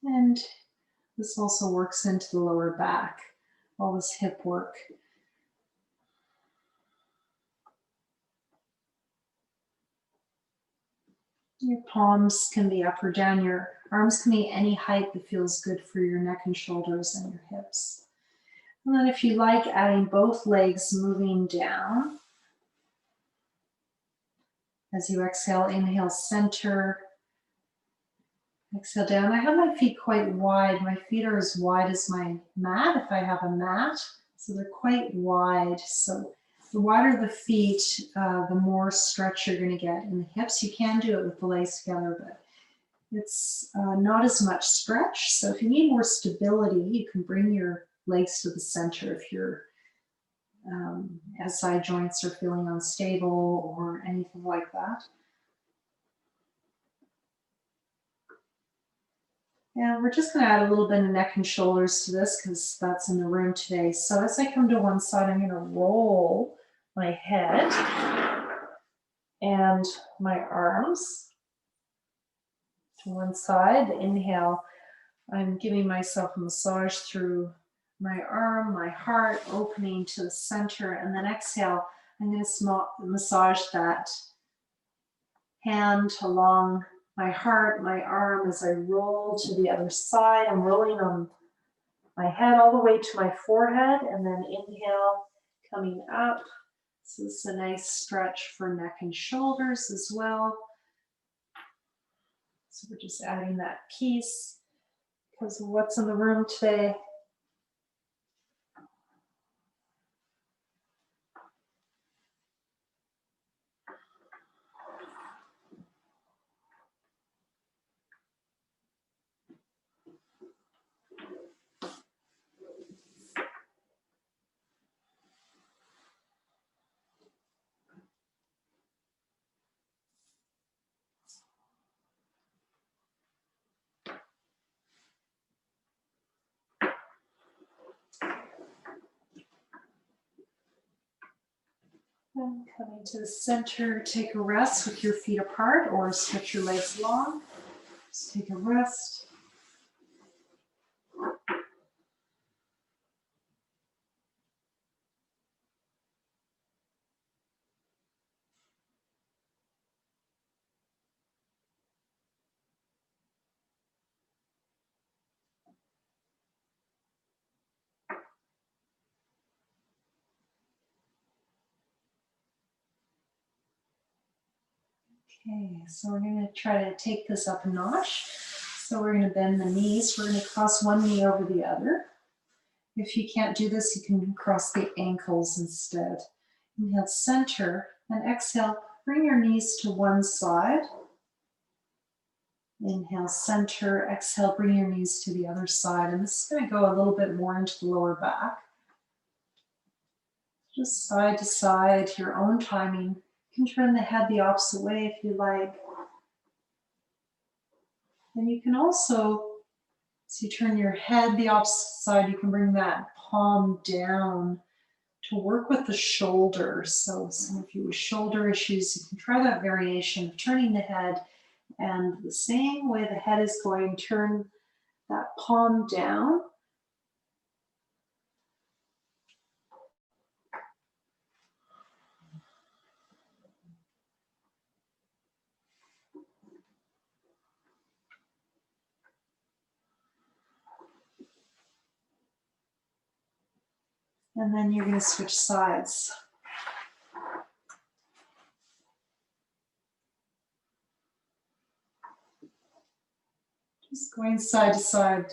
And this also works into the lower back, all this hip work. Your palms can be up or down. Your arms can be any height that feels good for your neck and shoulders and your hips. And then if you like, adding both legs moving down. As you exhale, inhale, center. Exhale down. I have my feet quite wide. My feet are as wide as my mat if I have a mat. So they're quite wide. So the wider the feet, the more stretch you're going to get in the hips. You can do it with the legs together, but it's not as much stretch. So if you need more stability, you can bring your legs to the center if your SI joints are feeling unstable or anything like that. And we're just going to add a little bit of neck and shoulders to this because that's in the room today. So as I come to one side, I'm going to roll my head and my arms to one side. Inhale, I'm giving myself a massage through my arm, my heart, opening to the center. And then exhale, I'm going to massage that hand along my heart, my arm as I roll to the other side. I'm rolling on my head all the way to my forehead, and then inhale, coming up, This is a nice stretch for neck and shoulders as well. So we're just adding that piece because of what's in the room today. And coming to the center, take a rest with your feet apart or stretch your legs long. Just take a rest. Okay, so we're going to try to take this up a notch. So we're going to bend the knees. We're going to cross one knee over the other. If you can't do this, you can cross the ankles instead. Inhale, center, and exhale, bring your knees to one side. Inhale, center, exhale, bring your knees to the other side. And this is going to go a little bit more into the lower back. Just side to side, your own timing. You can turn the head the opposite way if you like. And you can also, as you turn your head the opposite side, you can bring that palm down to work with the shoulders. So some of you with shoulder issues, you can try that variation of turning the head, and the same way the head is going, turn that palm down. And then you're going to switch sides. Just going side to side.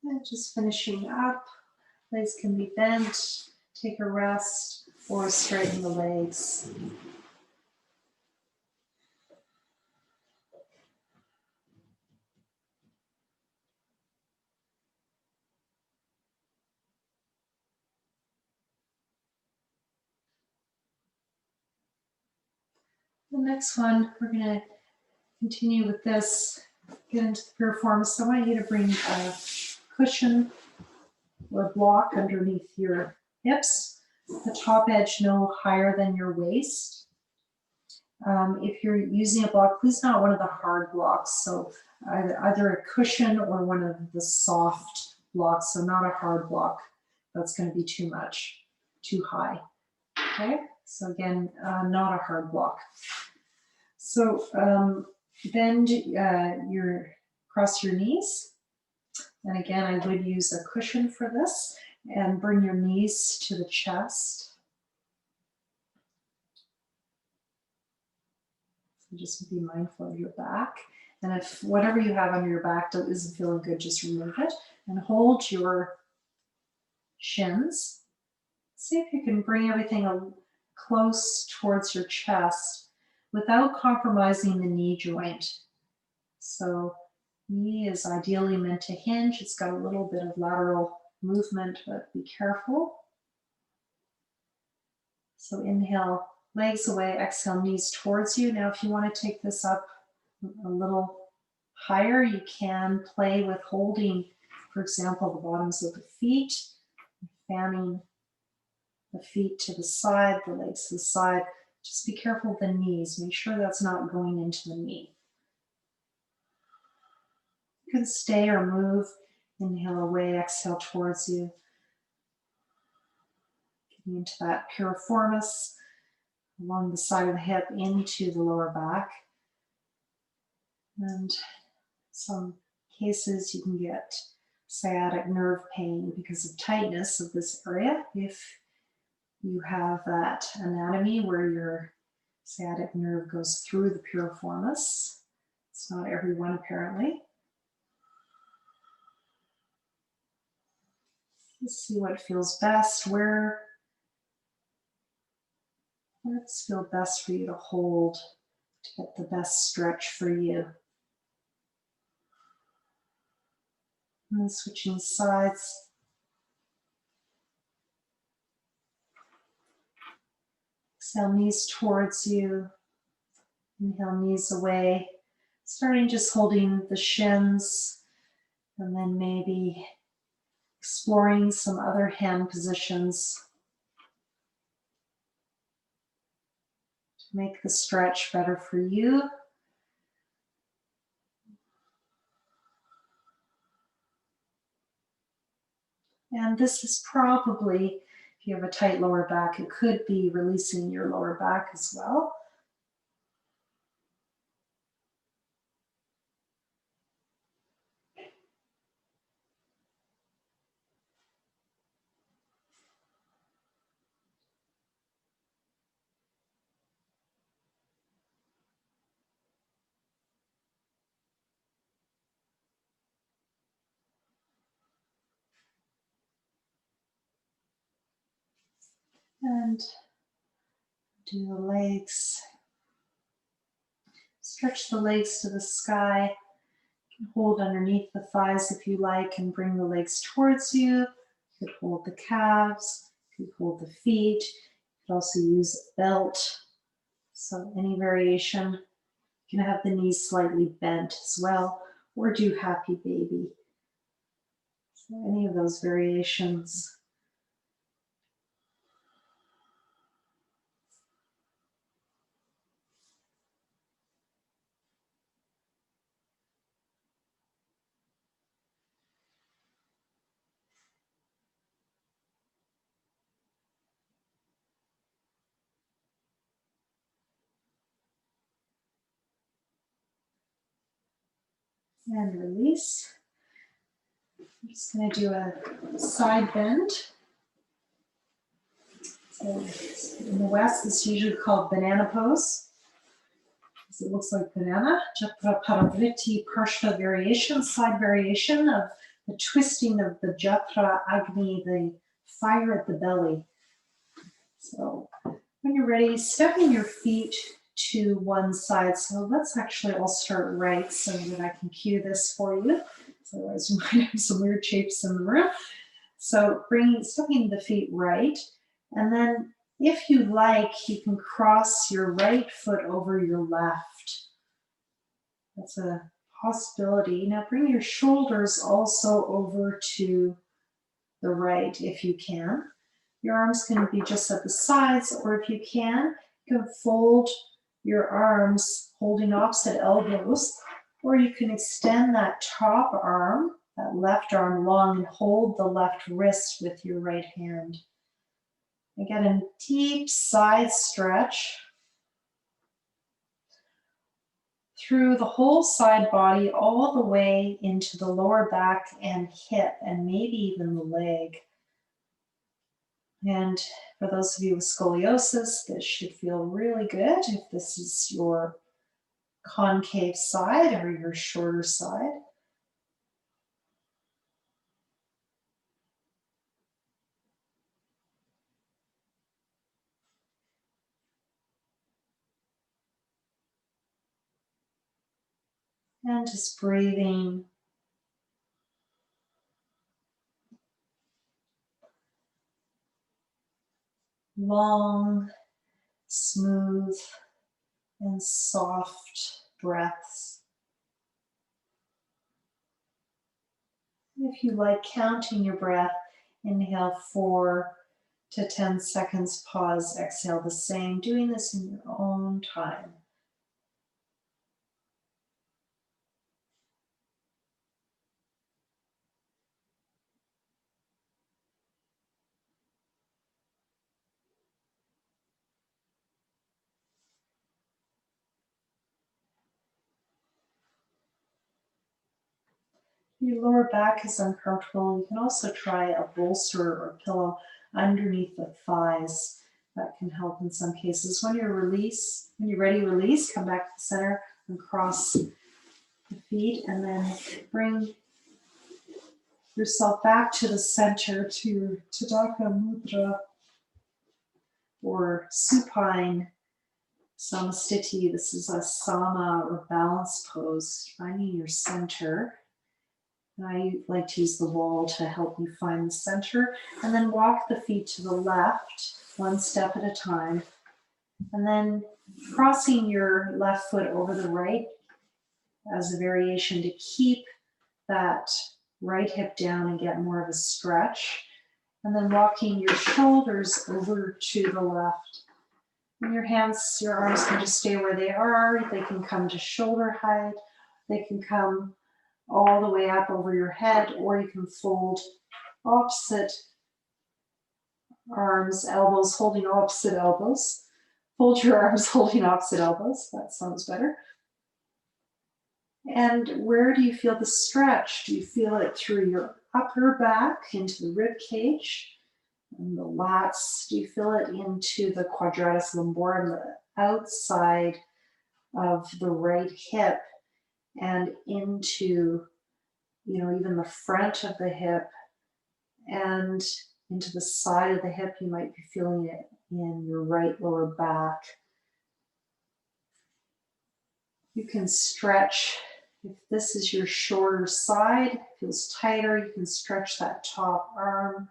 And just finishing up. Legs can be bent. Take a rest or straighten the legs. The next one, we're going to continue with this, get into the pure form. So I want you to bring a cushion or block underneath your hips, the top edge no higher than your waist. If you're using a block, please not one of the hard blocks. So either a cushion or one of the soft blocks, so not a hard block. That's going to be too much, too high. Okay, so again, not a hard block. So bend cross your knees. And again, I would use a cushion for this, and bring your knees to the chest. So just be mindful of your back. And if whatever you have on your back isn't feeling good, just remove it. And hold your shins. See if you can bring everything close towards your chest without compromising the knee joint. So knee is ideally meant to hinge. It's got a little bit of lateral movement, but be careful. So inhale, legs away, exhale, knees towards you. Now, if you want to take this up a little higher, you can play with holding, for example, the bottoms of the feet. fanning the feet to the side, the legs to the side. Just be careful of the knees. Make sure that's not going into the knee. You can stay or move. Inhale away, exhale towards you. Getting into that piriformis along the side of the hip into the lower back. And some cases you can get sciatic nerve pain because of tightness of this area. If you have that anatomy where your sciatic nerve goes through the piriformis, it's not everyone apparently. Let's see what feels best. Where does feel best for you to hold to get the best stretch for you? And then switching sides. Exhale, knees towards you. Inhale, knees away. Starting just holding the shins, and then maybe exploring some other hand positions to make the stretch better for you. And this is probably, if you have a tight lower back, it could be releasing your lower back as well. And do the legs. Stretch the legs to the sky. You can hold underneath the thighs if you like and bring the legs towards you. You could hold the calves. You could hold the feet. You could also use a belt. So any variation. You can have the knees slightly bent as well, or do happy baby. So any of those variations. And release. I'm just going to do a side bend. So in the West, it's usually called banana pose, because it looks like banana. Jatra Paravriti Parsha variation, side variation of the twisting of the Jatra Agni, the fire at the belly. So when you're ready, stepping your feet to one side. So let's actually all start right so that I can cue this for you. So otherwise we might have some weird shapes in the room. So stepping the feet right. And then if you like, you can cross your right foot over your left. That's a possibility. Now bring your shoulders also over to the right if you can. Your arms can be just at the sides, or if you can fold your arms holding opposite elbows, or you can extend that top arm, that left arm long, and hold the left wrist with your right hand. And get a deep side stretch through the whole side body, all the way into the lower back and hip, and maybe even the leg. And for those of you with scoliosis, this should feel really good if this is your concave side or your shorter side. And just breathing. Long, smooth, and soft breaths. If you like counting your breath, Inhale 4 to 10 seconds, pause, exhale the same, doing this in your own time. If your lower back is uncomfortable, you can also try a bolster or pillow underneath the thighs. That can help in some cases. When you're ready, release, come back to the center and cross the feet, and then bring yourself back to the center to your Tadaka Mudra or Supine Samastiti. This is a sama or balance pose, finding your center. And I like to use the wall to help you find the center. And then walk the feet to the left, one step at a time. And then crossing your left foot over the right as a variation to keep that right hip down and get more of a stretch. And then walking your shoulders over to the left. And your hands, your arms can just stay where they are. They can come to shoulder height. They can come all the way up over your head, or you can fold opposite arms, elbows, holding opposite elbows. Fold your arms holding opposite elbows. That sounds better. And where do you feel the stretch? Do you feel it through your upper back into the rib cage and the lats? Do you feel it into the quadratus lumborum, the outside of the right hip, and into, even the front of the hip and into the side of the hip? You might be feeling it in your right lower back. You can stretch. If this is your shorter side, feels tighter, you can stretch that top arm.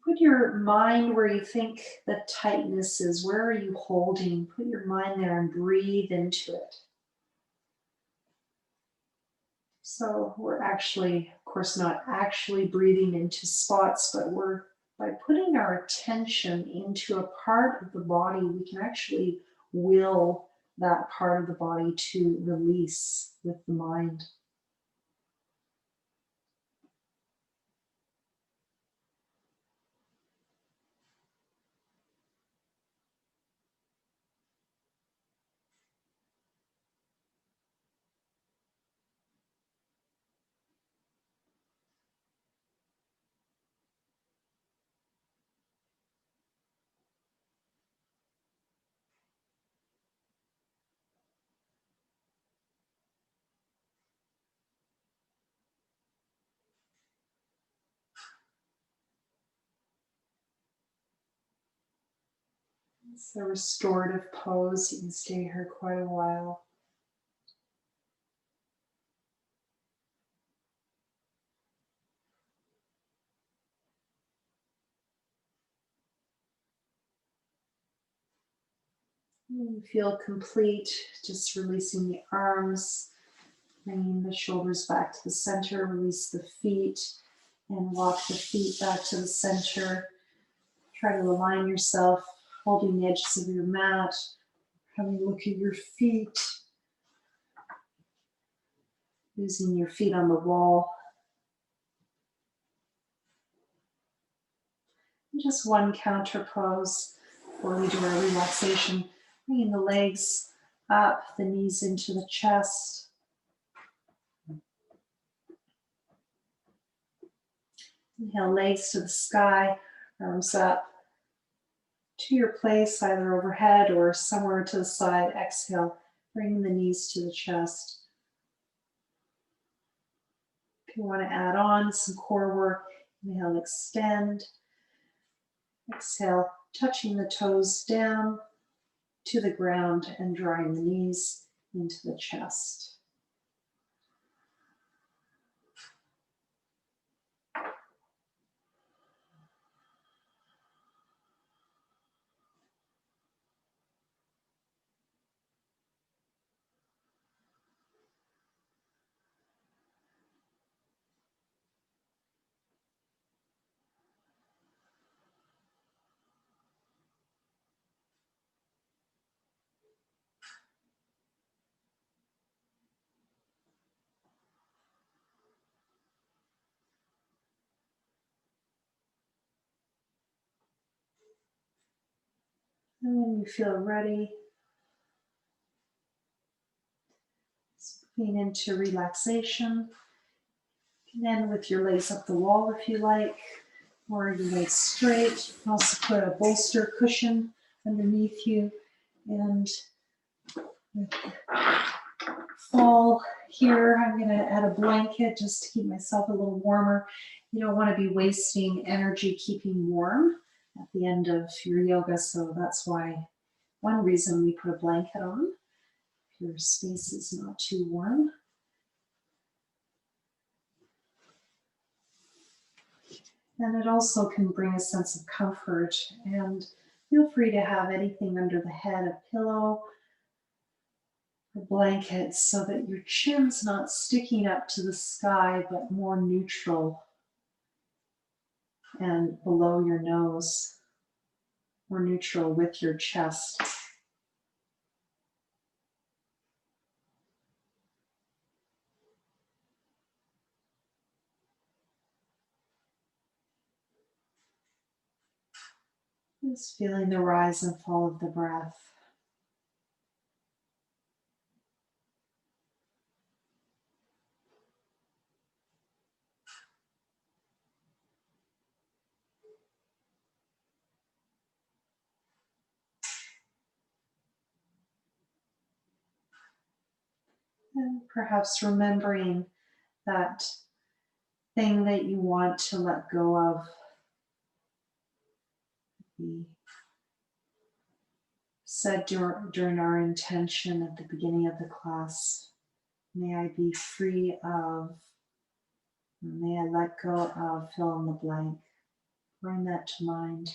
Put your mind where you think the tightness is. Where are you holding? Put your mind there and breathe into it. So we're actually, of course, not actually breathing into spots, but by putting our attention into a part of the body, we can actually will that part of the body to release with the mind. It's a restorative pose. You can stay here quite a while. You feel complete, just releasing the arms, bringing the shoulders back to the center, release the feet, and walk the feet back to the center. Try to align yourself, holding the edges of your mat, having a look at your feet, using your feet on the wall. And just one counter pose before we do our relaxation. Bringing the legs up, the knees into the chest. Inhale, legs to the sky, arms up to your place, either overhead or somewhere to the side. Exhale, bringing the knees to the chest. If you want to add on some core work, inhale, extend. Exhale, touching the toes down to the ground and drawing the knees into the chest. And when you feel ready, moving into relaxation. You can end with your legs up the wall if you like, or your legs straight. You can also put a bolster cushion underneath you. And with fall here, I'm going to add a blanket just to keep myself a little warmer. You don't want to be wasting energy keeping warm at the end of your yoga, so that's why one reason we put a blanket on, if your space is not too warm. And it also can bring a sense of comfort, and feel free to have anything under the head, a pillow, a blanket, so that your chin's not sticking up to the sky, but more neutral and below your nose, more neutral with your chest. Just feeling the rise and fall of the breath. And perhaps remembering that thing that you want to let go of. We said during our intention at the beginning of the class, may I be free of, may I let go of, fill in the blank. Bring that to mind.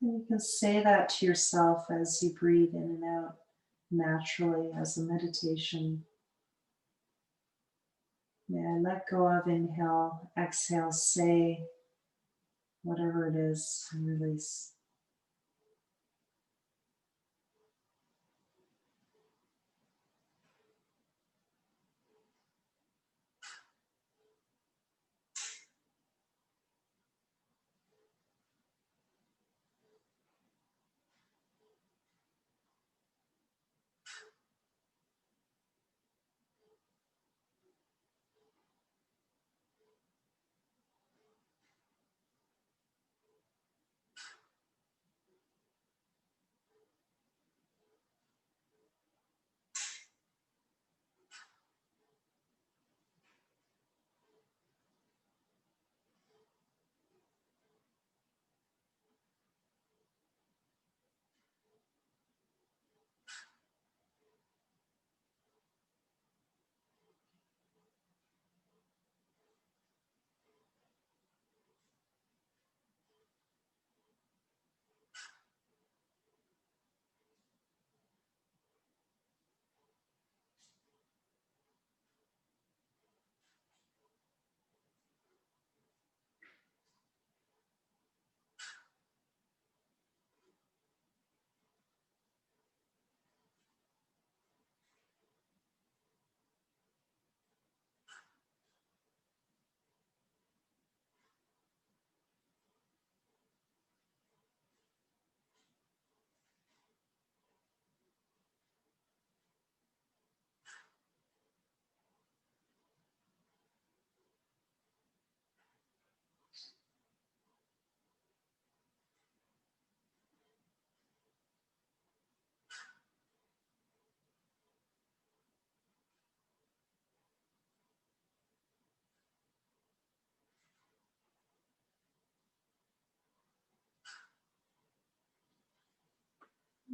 And you can say that to yourself as you breathe in and out naturally as a meditation. May I let go of, inhale, exhale, say whatever it is, and release.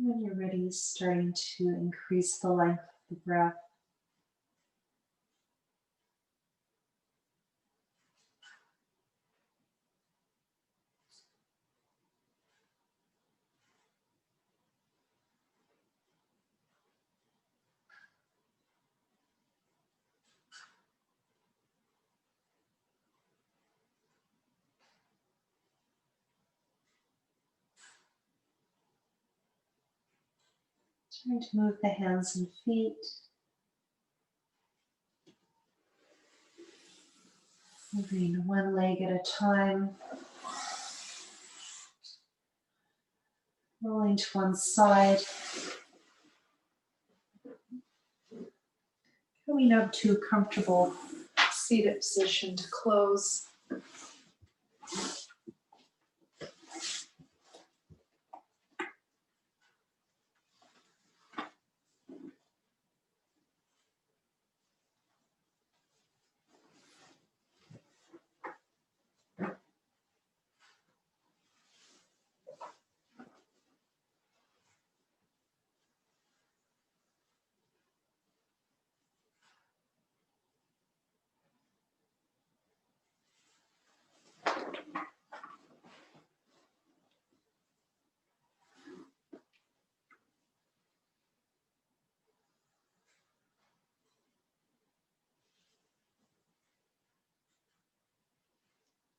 When you're ready, starting to increase the length of the breath. Trying to move the hands and feet. Moving one leg at a time. Rolling to one side. Coming up to a comfortable seated position to close.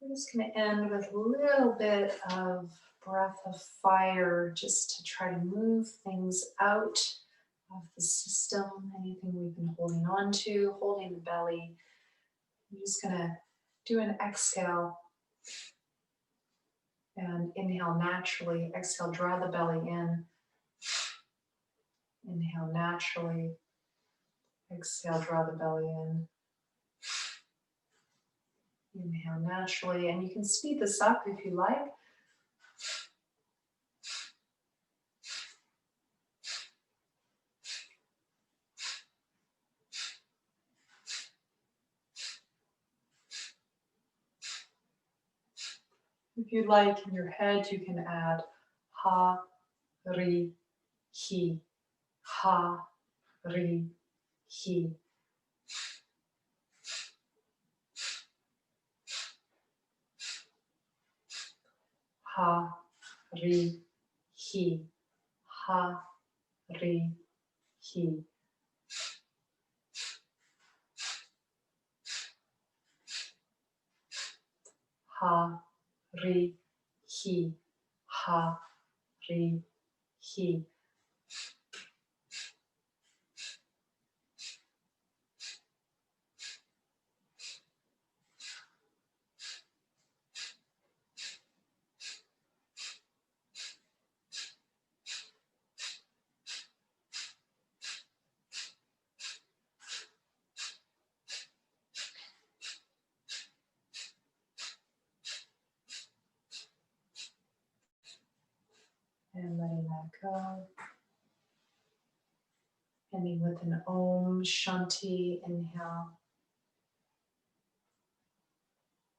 We're just going to end with a little bit of breath of fire just to try to move things out of the system, anything we've been holding on to, holding the belly. I'm just going to do an exhale and inhale naturally. Exhale, draw the belly in. Inhale naturally. Exhale, draw the belly in. Inhale naturally, and you can speed this up if you like. If you like, in your head, you can add ha, ri, hi, ha, ri, hi. Ha, ri, hi, ha, ri, hi. Ha, ri, hi, ha, ri, hi. And letting that go. Ending with an Om Shanti inhale.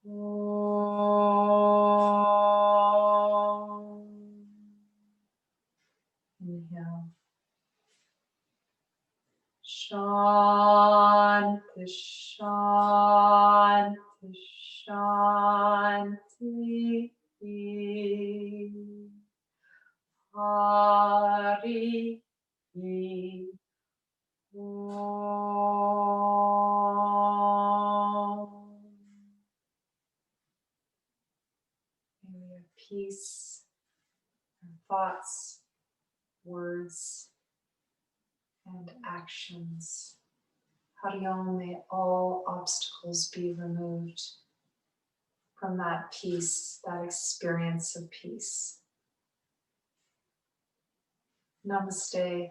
Om. Inhale. Shanti, Shanti, Shanti. Hari. Om. May we have peace in thoughts, words, and actions. Hari Om, may all obstacles be removed from that peace, that experience of peace. Namaste.